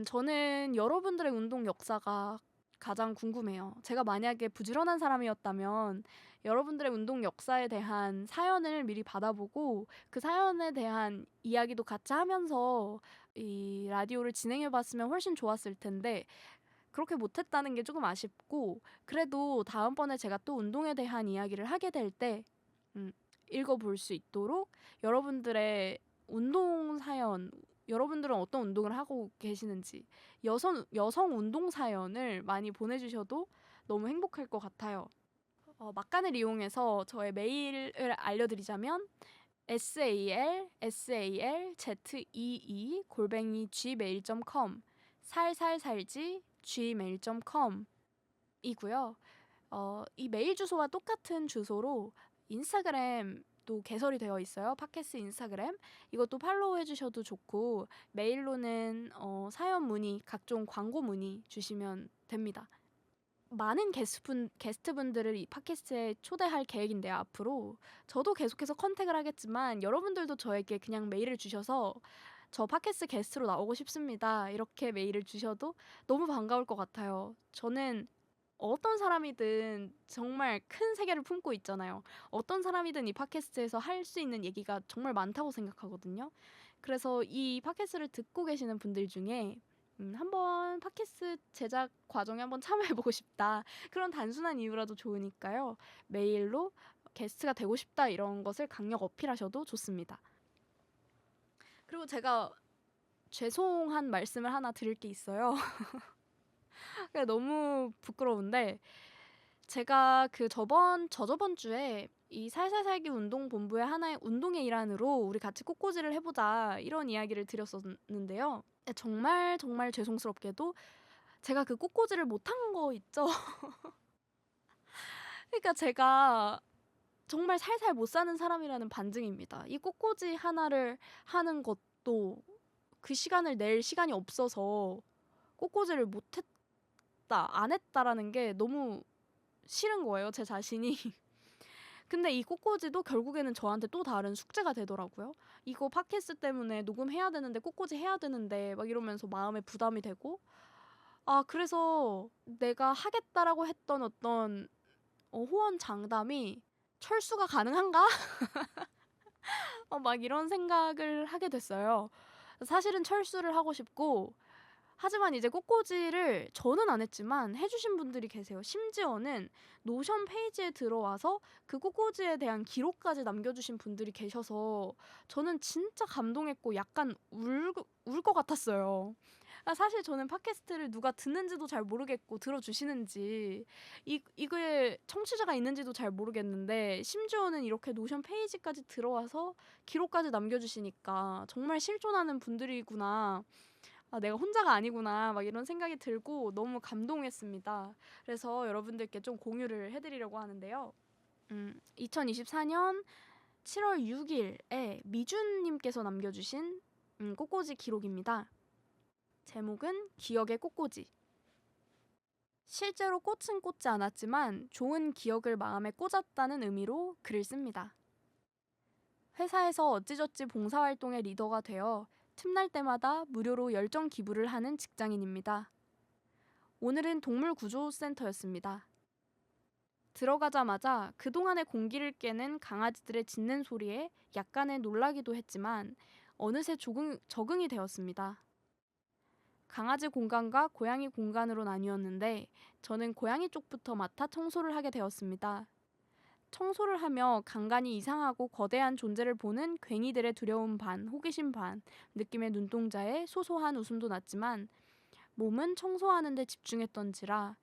저는 여러분들의 운동 역사가 가장 궁금해요. 제가 만약에 부지런한 사람이었다면 여러분들의 운동 역사에 대한 사연을 미리 받아보고 그 사연에 대한 이야기도 같이 하면서 이 라디오를 진행해봤으면 훨씬 좋았을 텐데, 그렇게 못했다는 게 조금 아쉽고, 그래도 다음번에 제가 또 운동에 대한 이야기를 하게 될 때 읽어볼 수 있도록 여러분들의 운동 사연, 여러분들은 어떤 운동을 하고 계시는지, 여성 운동 사연을 많이 보내주셔도 너무 행복할 것 같아요. 막간을 이용해서 저의 메일을 알려드리자면 salzee@gmail.com, 살살살지 gmail.com 이고요. 이 메일 주소와 똑같은 주소로 인스타그램도 개설이 되어 있어요. 팟캐스트 인스타그램. 이것도 팔로우 해주셔도 좋고, 메일로는 사연 문의, 각종 광고 문의 주시면 됩니다. 많은 게스트분들을 이 팟캐스트에 초대할 계획인데요, 앞으로. 저도 계속해서 컨택을 하겠지만 여러분들도 저에게 그냥 메일을 주셔서 저 팟캐스트 게스트로 나오고 싶습니다, 이렇게 메일을 주셔도 너무 반가울 것 같아요. 저는 어떤 사람이든 정말 큰 세계를 품고 있잖아요. 어떤 사람이든 이 팟캐스트에서 할 수 있는 얘기가 정말 많다고 생각하거든요. 그래서 이 팟캐스트를 듣고 계시는 분들 중에 한번 팟캐스트 제작 과정에 한번 참여해보고 싶다, 그런 단순한 이유라도 좋으니까요. 메일로 게스트가 되고 싶다 이런 것을 강력 어필하셔도 좋습니다. 그리고 제가 죄송한 말씀을 하나 드릴 게 있어요. 너무 부끄러운데, 제가 저저번 주에 이 살살 살기 운동 본부의 하나의 운동의 일환으로 우리 같이 꽃꽂이를 해보자 이런 이야기를 드렸었는데요. 정말 정말 죄송스럽게도 제가 그 꽃꽂이를 못한 거 있죠. 그러니까 제가 정말 살살 못 사는 사람이라는 반증입니다. 이 꽃꽂이 하나를 하는 것도 그 시간을 낼 시간이 없어서 꽃꽂이를 안 했다라는 게 너무 싫은 거예요, 제 자신이. 근데 이 꽃꽂이도 결국에는 저한테 또 다른 숙제가 되더라고요. 이거 팟캐스트 때문에 녹음해야 되는데, 꽃꽂이 해야 되는데 막 이러면서 마음에 부담이 되고, 그래서 내가 하겠다라고 했던 어떤 호언 장담이 철수가 가능한가? 막 이런 생각을 하게 됐어요. 사실은 철수를 하고 싶고, 하지만 이제 꽃꽂이를 저는 안 했지만 해주신 분들이 계세요. 심지어는 노션 페이지에 들어와서 그 꽃꽂이에 대한 기록까지 남겨주신 분들이 계셔서 저는 진짜 감동했고 약간 울 것 같았어요. 사실 저는 팟캐스트를 누가 듣는지도 잘 모르겠고 들어주시는지 이게 청취자가 있는지도 잘 모르겠는데, 심지어는 이렇게 노션 페이지까지 들어와서 기록까지 남겨주시니까 정말 실존하는 분들이구나, 내가 혼자가 아니구나, 막 이런 생각이 들고 너무 감동했습니다. 그래서 여러분들께 좀 공유를 해드리려고 하는데요. 2024년 7월 6일에 미준님께서 남겨주신 꽃꽂이 기록입니다. 제목은 기억의 꽃꽂이. 실제로 꽃은 꽂지 않았지만 좋은 기억을 마음에 꽂았다는 의미로 글을 씁니다. 회사에서 어찌저찌 봉사활동의 리더가 되어 틈날 때마다 무료로 열정 기부를 하는 직장인입니다. 오늘은 동물구조센터였습니다. 들어가자마자 그동안의 공기를 깨는 강아지들의 짖는 소리에 약간의 놀라기도 했지만 어느새 적응이 되었습니다. 강아지 공간과 고양이 공간으로 나뉘었는데 저는 고양이 쪽부터 맡아 청소를 하게 되었습니다. 청소를 하며 간간이 이상하고 거대한 존재를 보는 괭이들의 두려움 반, 호기심 반, 느낌의 눈동자에 소소한 웃음도 났지만 몸은 청소하는 데 집중했던지라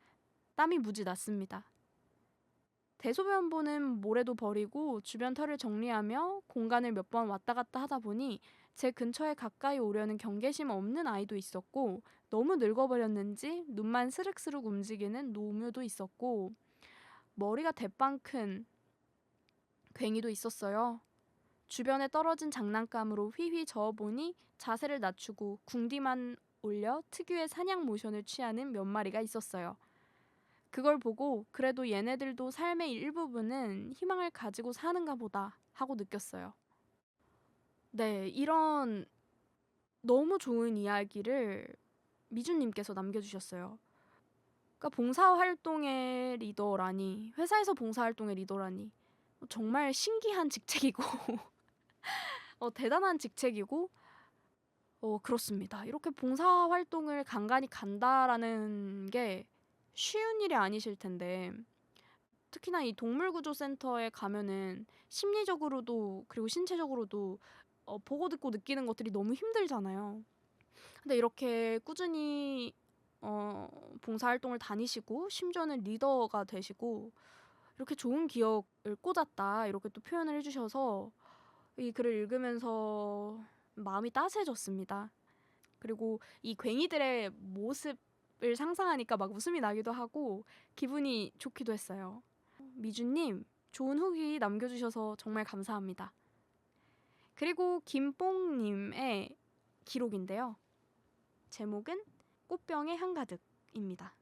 땀이 무지 났습니다. 대소변보는 모래도 버리고 주변 털을 정리하며 공간을 몇 번 왔다 갔다 하다 보니 제 근처에 가까이 오려는 경계심 없는 아이도 있었고 너무 늙어버렸는지 눈만 스륵스륵 움직이는 노묘도 있었고 머리가 대빵 큰 괭이도 있었어요. 주변에 떨어진 장난감으로 휘휘 저어보니 자세를 낮추고 궁디만 올려 특유의 사냥 모션을 취하는 몇 마리가 있었어요. 그걸 보고 그래도 얘네들도 삶의 일부분은 희망을 가지고 사는가 보다 하고 느꼈어요. 네, 이런 너무 좋은 이야기를 미주님께서 남겨주셨어요. 그러니까 봉사활동의 리더라니, 회사에서 봉사활동의 리더라니 정말 신기한 직책이고 대단한 직책이고 그렇습니다. 이렇게 봉사활동을 간간히 간다라는 게 쉬운 일이 아니실 텐데 특히나 이 동물구조센터에 가면은 심리적으로도 그리고 신체적으로도 보고 듣고 느끼는 것들이 너무 힘들잖아요. 근데 이렇게 꾸준히 봉사활동을 다니시고 심지어는 리더가 되시고 이렇게 좋은 기억을 꽂았다 이렇게 또 표현을 해주셔서 이 글을 읽으면서 마음이 따스해졌습니다. 그리고 이 괭이들의 모습을 상상하니까 막 웃음이 나기도 하고 기분이 좋기도 했어요. 미주님, 좋은 후기 남겨주셔서 정말 감사합니다. 그리고 김뽕님의 기록인데요. 제목은 꽃병의 한가득입니다.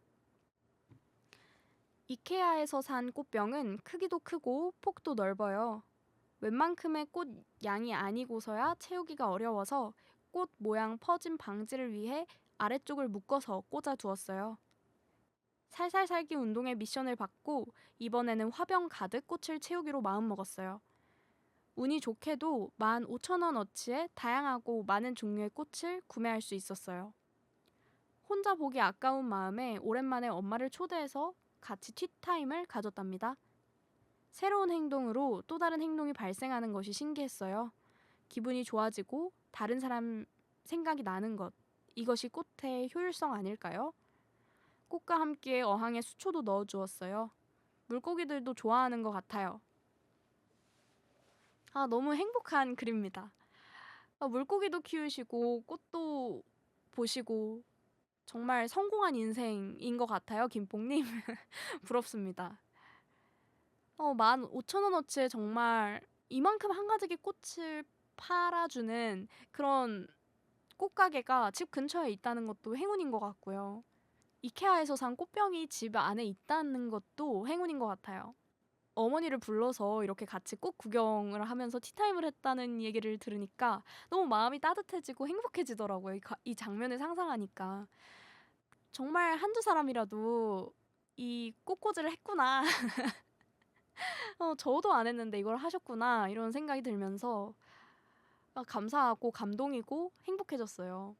이케아에서 산 꽃병은 크기도 크고 폭도 넓어요. 웬만큼의 꽃 양이 아니고서야 채우기가 어려워서 꽃 모양 퍼짐 방지를 위해 아래쪽을 묶어서 꽂아 두었어요. 살살 살기 운동의 미션을 받고 이번에는 화병 가득 꽃을 채우기로 마음먹었어요. 운이 좋게도 15,000원어치의 다양하고 많은 종류의 꽃을 구매할 수 있었어요. 혼자 보기 아까운 마음에 오랜만에 엄마를 초대해서 같이 티타임을 가졌답니다. 새로운 행동으로 또 다른 행동이 발생하는 것이 신기했어요. 기분이 좋아지고 다른 사람 생각이 나는 것, 이것이 꽃의 효율성 아닐까요? 꽃과 함께 어항에 수초도 넣어주었어요. 물고기들도 좋아하는 것 같아요. 너무 행복한 글입니다. 물고기도 키우시고 꽃도 보시고 정말 성공한 인생인 것 같아요, 김뽕님. 부럽습니다. 15,000원어치에 정말 이만큼 한가득의 꽃을 팔아주는 그런 꽃가게가 집 근처에 있다는 것도 행운인 것 같고요. 이케아에서 산 꽃병이 집 안에 있다는 것도 행운인 것 같아요. 어머니를 불러서 이렇게 같이 꽃 구경을 하면서 티타임을 했다는 얘기를 들으니까 너무 마음이 따뜻해지고 행복해지더라고요. 이 장면을 상상하니까. 정말 한두 사람이라도 이 꽃꽂이를 했구나. 저도 안 했는데 이걸 하셨구나. 이런 생각이 들면서 감사하고 감동이고 행복해졌어요.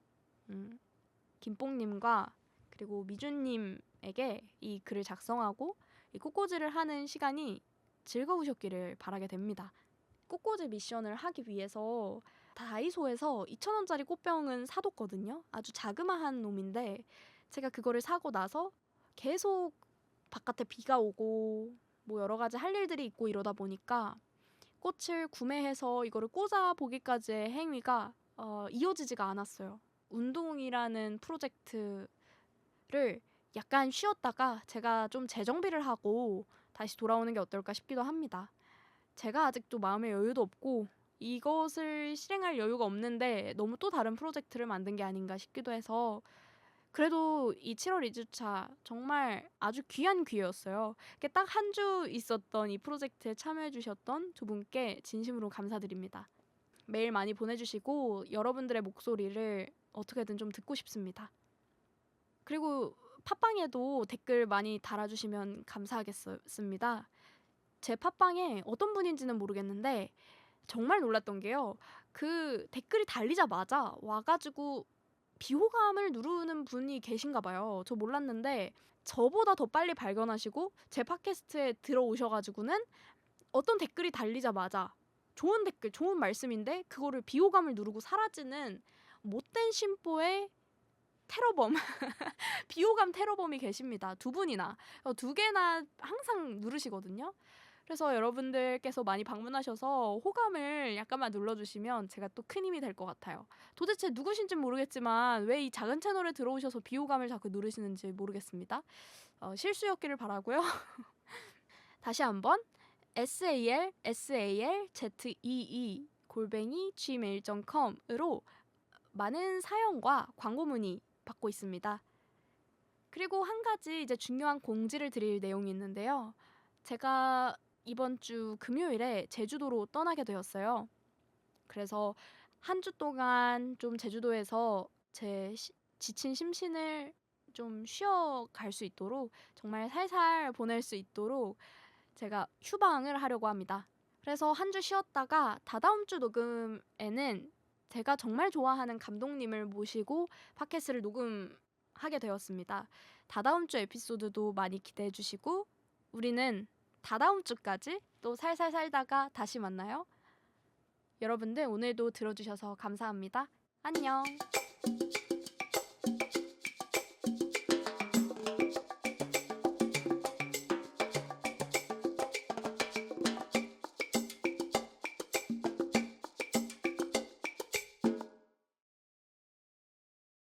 김뽕님과 그리고 미주님에게 이 글을 작성하고 이 꽃꽂이를 하는 시간이 즐거우셨기를 바라게 됩니다. 꽃꽂이 미션을 하기 위해서 다이소에서 2,000원짜리 꽃병은 사뒀거든요. 아주 자그마한 놈인데 제가 그거를 사고 나서 계속 바깥에 비가 오고 뭐 여러 가지 할 일들이 있고 이러다 보니까 꽃을 구매해서 이거를 꽂아 보기까지의 행위가 이어지지가 않았어요. 운동이라는 프로젝트를 약간 쉬었다가 제가 좀 재정비를 하고 다시 돌아오는 게 어떨까 싶기도 합니다. 제가 아직도 마음의 여유도 없고 이것을 실행할 여유가 없는데 너무 또 다른 프로젝트를 만든 게 아닌가 싶기도 해서 그래도 이 7월 2주차 정말 아주 귀한 기회였어요. 딱 한 주 있었던 이 프로젝트에 참여해 주셨던 두 분께 진심으로 감사드립니다. 메일 많이 보내주시고 여러분들의 목소리를 어떻게든 좀 듣고 싶습니다. 그리고 팟빵에도 댓글 많이 달아주시면 감사하겠습니다. 제 팟빵에 어떤 분인지는 모르겠는데 정말 놀랐던 게요. 그 댓글이 달리자마자 와가지고 비호감을 누르는 분이 계신가 봐요. 저 몰랐는데 저보다 더 빨리 발견하시고 제 팟캐스트에 들어오셔가지고는 어떤 댓글이 달리자마자 좋은 댓글, 좋은 말씀인데 그거를 비호감을 누르고 사라지는 못된 심보의 테러범 비호감 테러범이 계십니다. 두 분이나 두 개나 항상 누르시거든요. 그래서 여러분들께서 많이 방문하셔서 호감을 약간만 눌러주시면 제가 또 큰 힘이 될 것 같아요. 도대체 누구신지 모르겠지만 왜 이 작은 채널에 들어오셔서 비호감을 자꾸 누르시는지 모르겠습니다. 실수였기를 바라고요. 다시 한번 salsalzee@gmail.com으로 많은 사연과 광고 문의 받고 있습니다. 그리고 한 가지 이제 중요한 공지를 드릴 내용이 있는데요. 제가 이번 주 금요일에 제주도로 떠나게 되었어요. 그래서 한 주 동안 좀 제주도에서 제 지친 심신을 좀 쉬어갈 수 있도록 정말 살살 보낼 수 있도록 제가 휴방을 하려고 합니다. 그래서 한 주 쉬었다가 다다음 주 녹음에는 제가 정말 좋아하는 감독님을 모시고 팟캐스트를 녹음하게 되었습니다. 다다음 주 에피소드도 많이 기대해 주시고 우리는 다다음 주까지 또 살살 살다가 다시 만나요. 여러분들 오늘도 들어주셔서 감사합니다. 안녕.